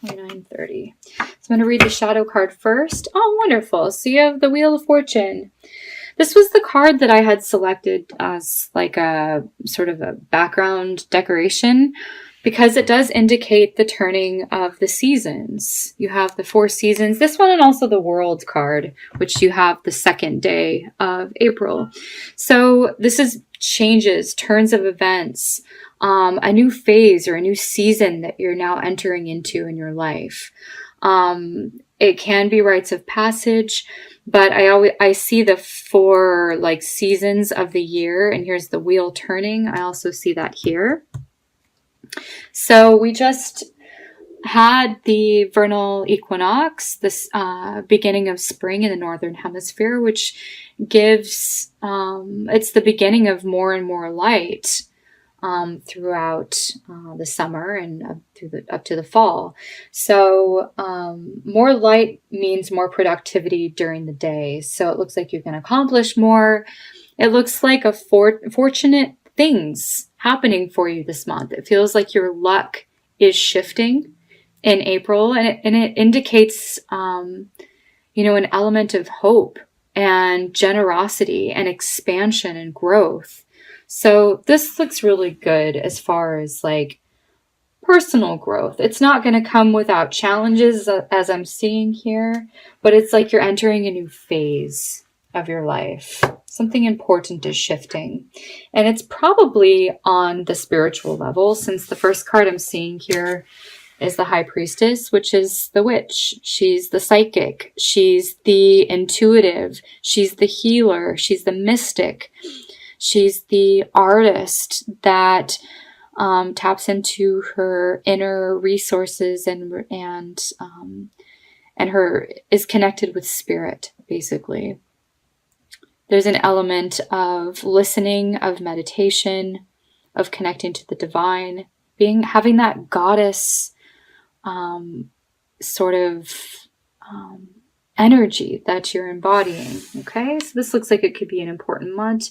29:30. So I'm going to read the shadow card first. Oh, wonderful. So you have the Wheel of Fortune. This was the card that I had selected as like a sort of a background decoration because it does indicate the turning of the seasons. You have the 4 seasons, this one, and also the World card, which you have the 2nd day of April. So this is changes, turns of events, a new phase or a new season that you're now entering into in your life. It can be rites of passage, but I see the 4 like seasons of the year, and here's the wheel turning. I also see that here. So we just had the vernal equinox, this beginning of spring in the northern hemisphere, which gives it's the beginning of more and more light throughout the summer and up to the fall. So more light means more productivity during the day. So it looks like you can accomplish more. It looks like a fortunate things happening for you this month. It feels like your luck is shifting in April, and it indicates an element of hope and generosity and expansion and growth. So this looks really good as far as like personal growth. It's not going to come without challenges as I'm seeing here, but it's like you're entering a new phase of your life. Something important is shifting, and it's probably on the spiritual level, since the first card I'm seeing here is the High Priestess, which is the witch. She's the psychic. She's the intuitive. She's the healer. She's the mystic. She's the artist that taps into her inner resources and her is connected with spirit, basically. There's an element of listening, of meditation, of connecting to the divine, having that goddess sort of energy that you're embodying. Okay, so this looks like it could be an important month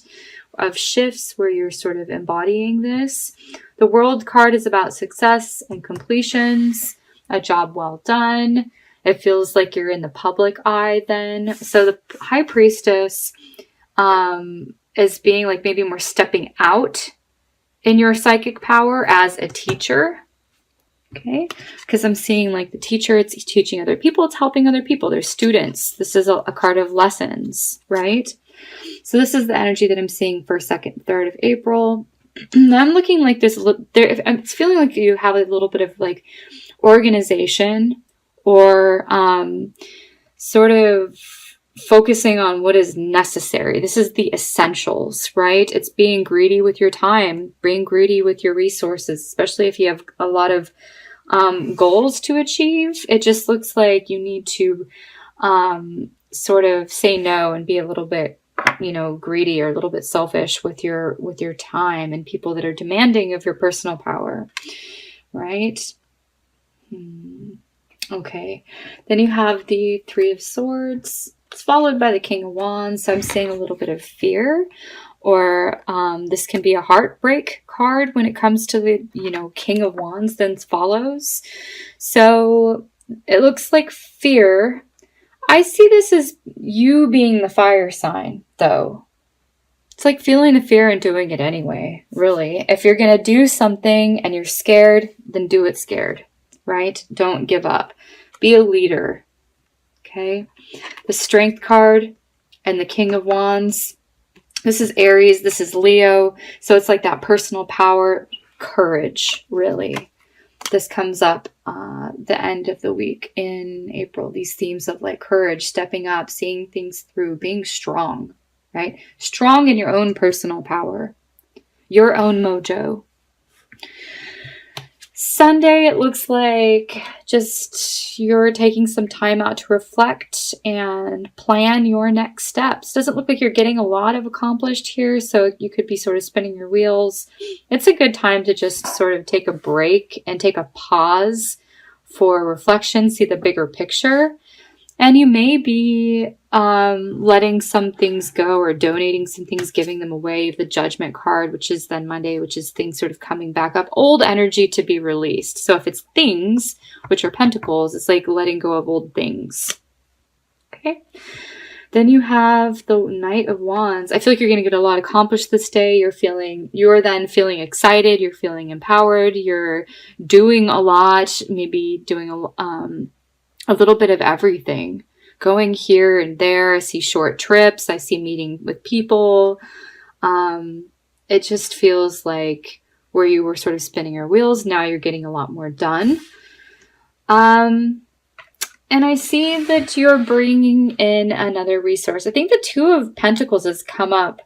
of shifts where you're sort of embodying this. The World card is about success and completions, a job well done. It feels like you're in the public eye then. So the High Priestess is being like maybe more stepping out in your psychic power as a teacher. Okay, because I'm seeing like the teacher, it's teaching other people, it's helping other people. There's students. This is a card of lessons, right? So this is the energy that I'm seeing for 2nd, 3rd of April. I'm looking like this, it's feeling like you have a little bit of like organization or sort of focusing on what is necessary. This is the essentials, right? It's being greedy with your time, being greedy with your resources, especially if you have a lot of goals to achieve. It just looks like you need to sort of say no and be a little bit, greedy or a little bit selfish with your time and people that are demanding of your personal power, right? Okay. Then you have the 3 of Swords. It's followed by the King of Wands. So I'm seeing a little bit of fear, or this can be a heartbreak card when it comes to the, King of Wands then follows. So it looks like fear. I see this as you being the fire sign, though. It's like feeling the fear and doing it anyway, really. If you're going to do something and you're scared, then do it scared, right? Don't give up. Be a leader. Okay, the Strength card and the King of Wands. This is Aries, this is Leo. So it's like that personal power, courage, really. This comes up the end of the week in April. These themes of like courage, stepping up, seeing things through, being strong, right? Strong in your own personal power, your own mojo. Sunday, it looks like just you're taking some time out to reflect and plan your next steps. Doesn't look like you're getting a lot of accomplished here, so you could be sort of spinning your wheels. It's a good time to just sort of take a break and take a pause for reflection, see the bigger picture. And you may be letting some things go or donating some things, giving them away. The Judgment card, which is then Monday, which is things sort of coming back up. Old energy to be released. So if it's things, which are pentacles, it's like letting go of old things. Okay. Then you have the Knight of Wands. I feel like you're going to get a lot accomplished this day. You're then feeling excited. You're feeling empowered. You're doing a lot, maybe doing a little bit of everything. Going here and there. I see short trips. I see meeting with people. It just feels like where you were sort of spinning your wheels, now you're getting a lot more done. And I see that you're bringing in another resource. I think the Two of Pentacles has come up,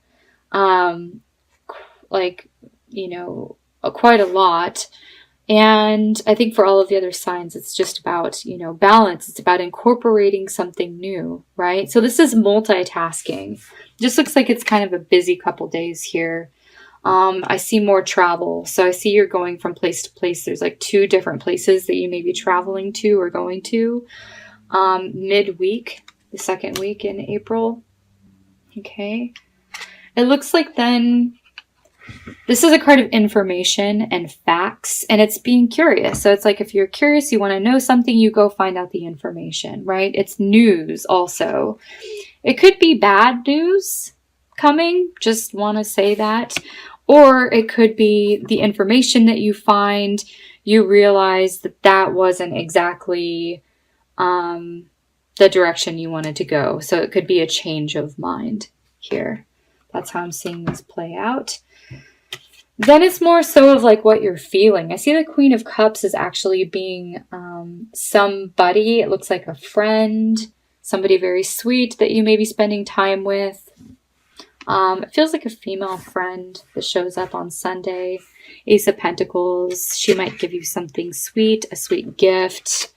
quite a lot. And I think for all of the other signs, it's just about, balance. It's about incorporating something new, right? So this is multitasking. Just looks like it's kind of a busy couple days here. I see more travel. So I see you're going from place to place. There's like 2 different places that you may be traveling to or going to. Midweek, the second week in April. Okay. It looks like then this is a card of information and facts, and it's being curious. So it's like if you're curious, you want to know something, you go find out the information, right? It's news also. It could be bad news coming, just want to say that. Or it could be the information that you find, you realize that wasn't exactly the direction you wanted to go. So it could be a change of mind here. That's how I'm seeing this play out. Then it's more so of like what you're feeling. I see the Queen of Cups as actually being somebody. It looks like a friend, somebody very sweet that you may be spending time with. It feels like a female friend that shows up on Sunday. Ace of Pentacles. She might give you something sweet, a sweet gift.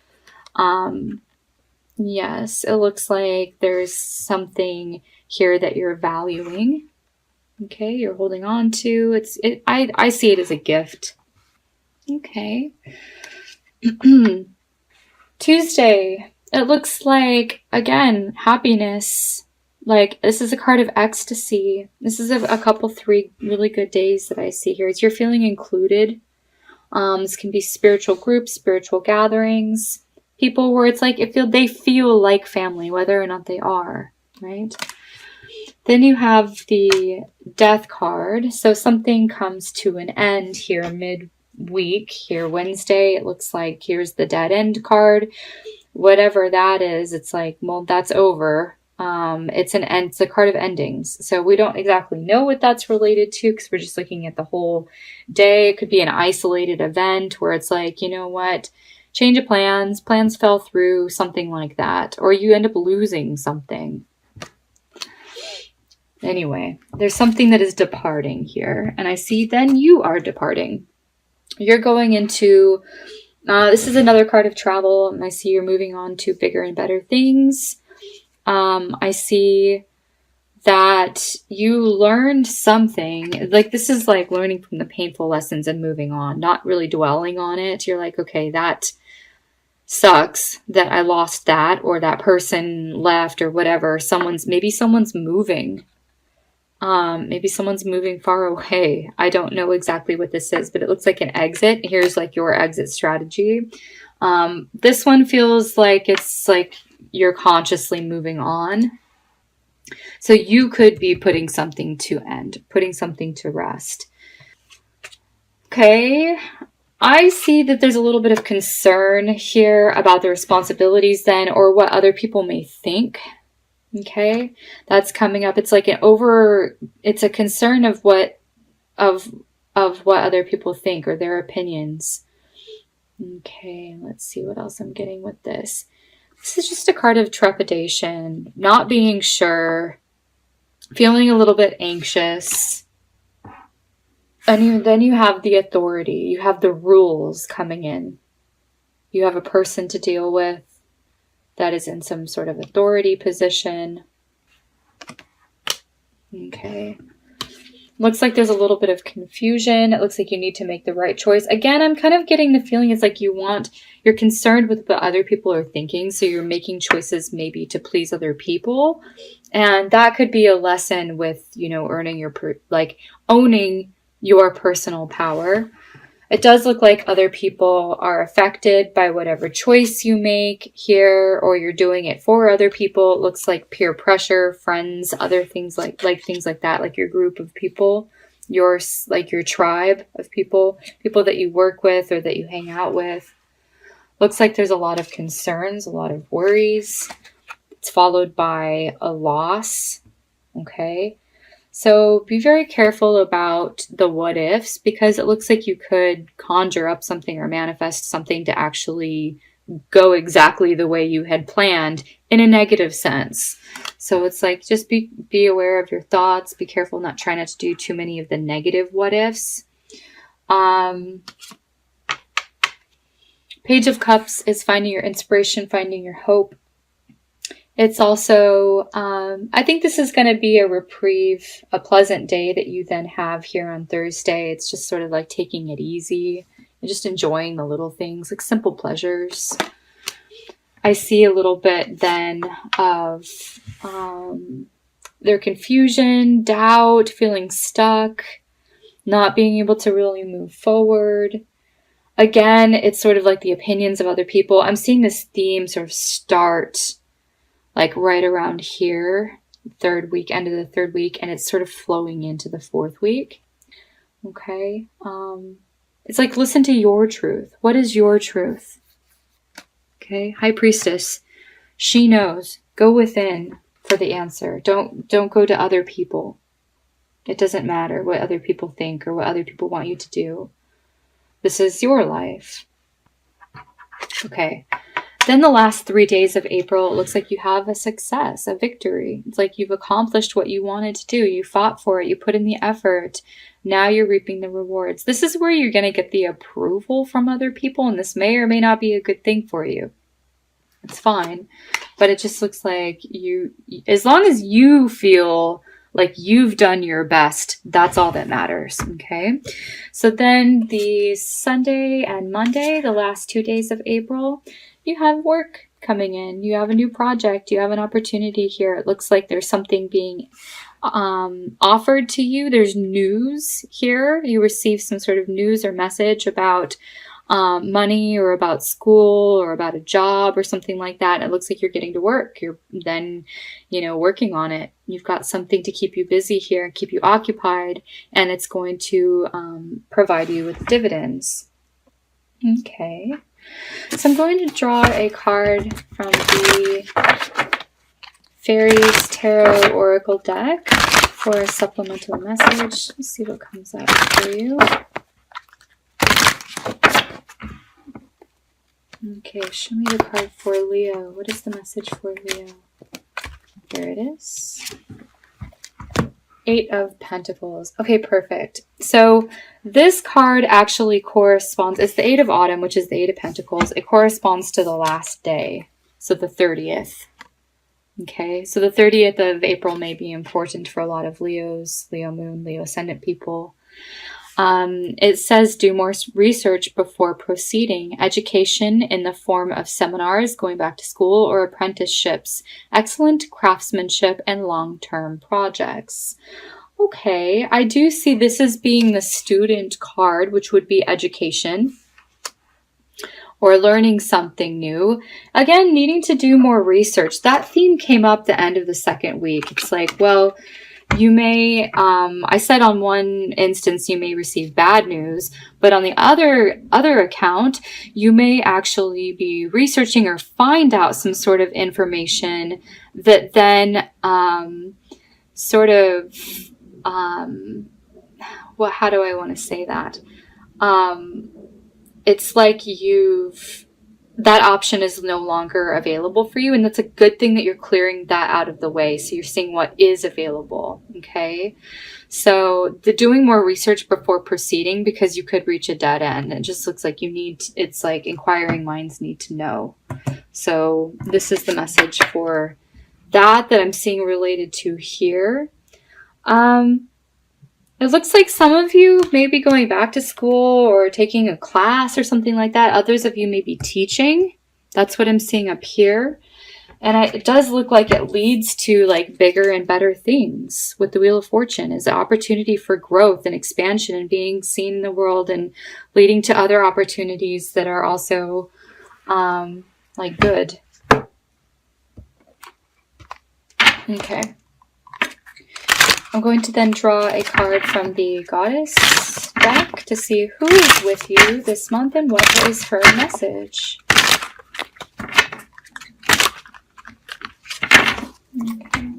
Yes, it looks like there's something here that you're valuing. Okay, you're holding on to. I see it as a gift. Okay. Tuesday. It looks like, again, happiness. Like, this is a card of ecstasy. This is a couple, 3 really good days that I see here. You're feeling included. This can be spiritual groups, spiritual gatherings. People where it's like, they feel like family, whether or not they are, right? Then you have the Death card. So something comes to an end here midweek, here Wednesday. It looks like here's the Dead End card. Whatever that is, it's like, well, that's over. It's an end. It's a card of endings. So we don't exactly know what that's related to because we're just looking at the whole day. It could be an isolated event where it's like, you know what? Change of plans fell through, something like that. Or you end up losing something. Anyway, there's something that is departing here. And I see then you are departing. You're going into, this is another card of travel. And I see you're moving on to bigger and better things. I see that you learned something. Like, this is like learning from the painful lessons and moving on, not really dwelling on it. You're like, okay, that sucks that I lost that, or that person left, or whatever. Maybe someone's moving. Maybe someone's moving far away. I don't know exactly what this is, but it looks like an exit. Here's like your exit strategy. This one feels like it's like you're consciously moving on. So you could be putting something to end, putting something to rest. Okay. I see that there's a little bit of concern here about the responsibilities then, or what other people may think. Okay. That's coming up. It's like it's a concern of what other people think or their opinions. Okay. Let's see what else I'm getting with this. This is just a card of trepidation, not being sure, feeling a little bit anxious. And then you have the authority. You have the rules coming in. You have a person to deal with that is in some sort of authority position. Okay. Looks like there's a little bit of confusion. It looks like you need to make the right choice. Again, I'm kind of getting the feeling it's like you're concerned with what other people are thinking. So you're making choices maybe to please other people. And that could be a lesson with, owning your personal power. It does look like other people are affected by whatever choice you make here, or you're doing it for other people. It looks like peer pressure, friends, other things like things like that, like your group of people, your tribe of people that you work with or that you hang out with. Looks like there's a lot of concerns, a lot of worries. It's followed by a loss. Okay. So be very careful about the what ifs, because it looks like you could conjure up something or manifest something to actually go exactly the way you had planned in a negative sense. So it's like, just be aware of your thoughts. Be careful not to do too many of the negative what ifs. Page of Cups is finding your inspiration, finding your hope. It's also, I think this is going to be a reprieve, a pleasant day that you then have here on Thursday. It's just sort of like taking it easy and just enjoying the little things, like simple pleasures. I see a little bit then of their confusion, doubt, feeling stuck, not being able to really move forward. Again, it's sort of like the opinions of other people. I'm seeing this theme sort of start like right around here, end of the third week, and it's sort of flowing into the fourth week. Okay. It's like, listen to your truth. What is your truth? Okay. High Priestess. She knows. Go within for the answer. Don't go to other people. It doesn't matter what other people think or what other people want you to do. This is your life. Okay. Then the last 3 days of April, it looks like you have a success, a victory. It's like you've accomplished what you wanted to do. You fought for it. You put in the effort. Now you're reaping the rewards. This is where you're going to get the approval from other people, and this may or may not be a good thing for you. It's fine. But it just looks like as long as you feel like you've done your best, that's all that matters. Okay. So then the Sunday and Monday, the last 2 days of April, you have work coming in. You have a new project. You have an opportunity here. It looks like there's something being offered to you. There's news here. You receive some sort of news or message about money or about school or about a job or something like that. And it looks like you're getting to work. You're then, working on it. You've got something to keep you busy here and keep you occupied, and it's going to provide you with dividends. Okay. So I'm going to draw a card from the Fairies Tarot Oracle deck for a supplemental message. Let's see what comes up for you. Okay, show me the card for Leo. What is the message for Leo? There it is. 8 of Pentacles. Okay, perfect. So this card actually corresponds, it's the 8 of Autumn, which is the 8 of Pentacles. It corresponds to the last day, so the 30th. Okay, so the 30th of April may be important for a lot of Leos, Leo Moon, Leo Ascendant people. It says do more research before proceeding. Education in the form of seminars, going back to school, or apprenticeships. Excellent craftsmanship and long-term projects. Okay, I do see this as being the student card, which would be education or learning something new. Again, needing to do more research. That theme came up the end of the second week. It's like, well, you may, I said on one instance, you may receive bad news, but on the other account, you may actually be researching or find out some sort of information that then how do I want to say that? It's like that option is no longer available for you, and that's a good thing that you're clearing that out of the way, so you're seeing what is available. Okay, so the doing more research before proceeding, because you could reach a dead end. It just looks like it's like inquiring minds need to know. So this is the message for that I'm seeing related to here. It looks like some of you may be going back to school or taking a class or something like that. Others of you may be teaching. That's what I'm seeing up here. And it does look like it leads to like bigger and better things with the Wheel of Fortune, is an opportunity for growth and expansion and being seen in the world and leading to other opportunities that are also like good. Okay. I'm going to then draw a card from the Goddess deck to see who is with you this month and what is her message. Okay.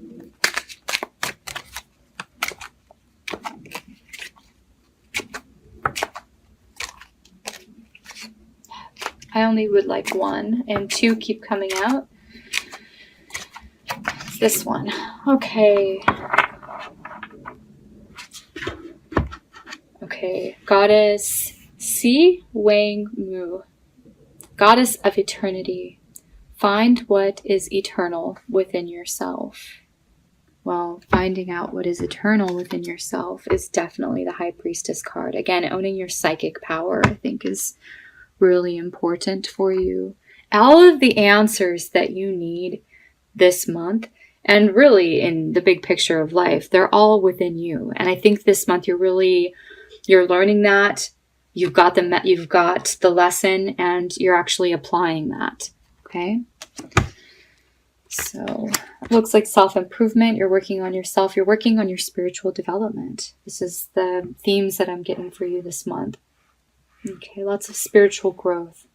I only would like one, and two keep coming out. It's this one. Okay. Okay. Goddess Si Wang Mu. Goddess of Eternity. Find what is eternal within yourself. Well, finding out what is eternal within yourself is definitely the High Priestess card. Again, owning your psychic power, I think, is really important for you. All of the answers that you need this month, and really in the big picture of life, they're all within you. And I think this month you're learning that. You've got the lesson, and you're actually applying that. Okay? So it looks like self-improvement. You're working on yourself. You're working on your spiritual development. This is the themes that I'm getting for you this month. Okay, lots of spiritual growth.